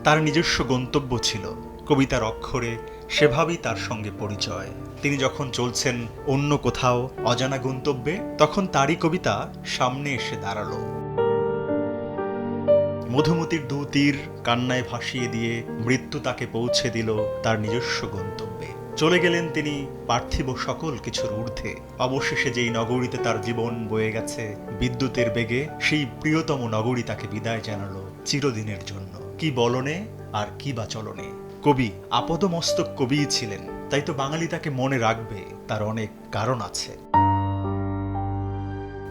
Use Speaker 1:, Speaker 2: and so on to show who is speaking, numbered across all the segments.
Speaker 1: তার নিজস্ব গন্তব্য ছিল। কবিতার অক্ষরে সেভাবেই তার সঙ্গে পরিচয়। তিনি যখন চলছেন অন্য কোথাও অজানা গন্তব্যে, তখন তারই কবিতা সামনে এসে দাঁড়ালো। মধুমতির দু তীর কান্নায় ভাসিয়ে দিয়ে মৃত্যু তাকে পৌঁছে দিল তার নিজস্ব গন্তব্যে। চলে গেলেন তিনি পার্থিব সকল কিছুর ঊর্ধ্বে। অবশেষে যেই নগরীতে তার জীবন বয়ে গেছে বিদ্যুতের বেগে, সেই প্রিয়তম নগরী তাকে বিদায় জানালো চিরদিনের জন্য। কি বলনে আর কি বা চলনে। কবি আপদমস্তক কবিই ছিলেন, তাই তো বাঙালি তাকে মনে রাখবে। তার অনেক কারণ আছে।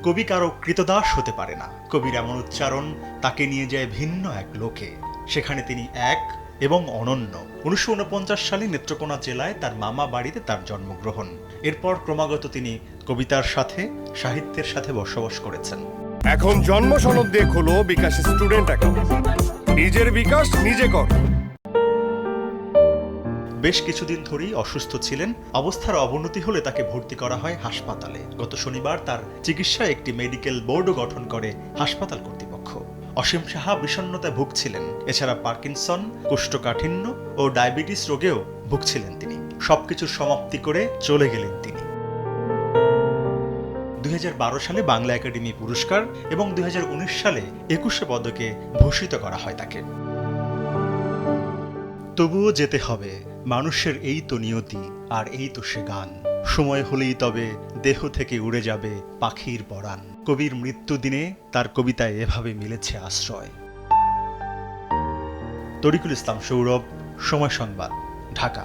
Speaker 1: কবি কারো কৃতদাস হতে পারে না। কবির এমন উচ্চারণ তাকে নিয়ে যায় ভিন্ন এক লোকে। সেখানে তিনি এক এবং অনন্য। 1949 সালে নেত্রকোনা জেলায় তার মামা বাড়িতে তার জন্মগ্রহণ। এরপর ক্রমাগত তিনি কবিতার সাথে সাহিত্যের সাথে বসবাস করেছেন।
Speaker 2: এখন জন্ম সনদ দিয়ে খোলো বিকাশ স্টুডেন্ট অ্যাকাউন্ট। নিজের বিকাশ নিজে কর।
Speaker 1: বেশ কিছুদিন ধরেই অসুস্থ ছিলেন। অবস্থার অবনতি হলে তাকে ভর্তি করা হয় হাসপাতালে। গত শনিবার তার চিকিৎসায় একটি মেডিকেল বোর্ডও গঠন করে হাসপাতাল কর্তৃপক্ষ। অসীম সাহা বিষণ্ণতায় ভুগছিলেন। এছাড়া পার্কিনসন, কোষ্ঠকাঠিন্য ও ডায়াবেটিস রোগেও ভুগছিলেন তিনি। সবকিছুর সমাপ্তি করে চলে গেলেন তিনি। 2012 সালে বাংলা একাডেমি পুরস্কার এবং 2019 সালে 21 পদকে ভূষিত করা হয় তাকে। তবুও যেতে হবে, মানুষের এই তো নিয়তি, আর এই তো সে গান। সময় হলেই তবে দেহ থেকে উড়ে যাবে পাখির পরাণ। কবির মৃত্যু দিনে তার কবিতায় এভাবে মিলেছে আশ্রয়। তরিকুল ইসলাম সৌরভ, সময় সংবাদ, ঢাকা।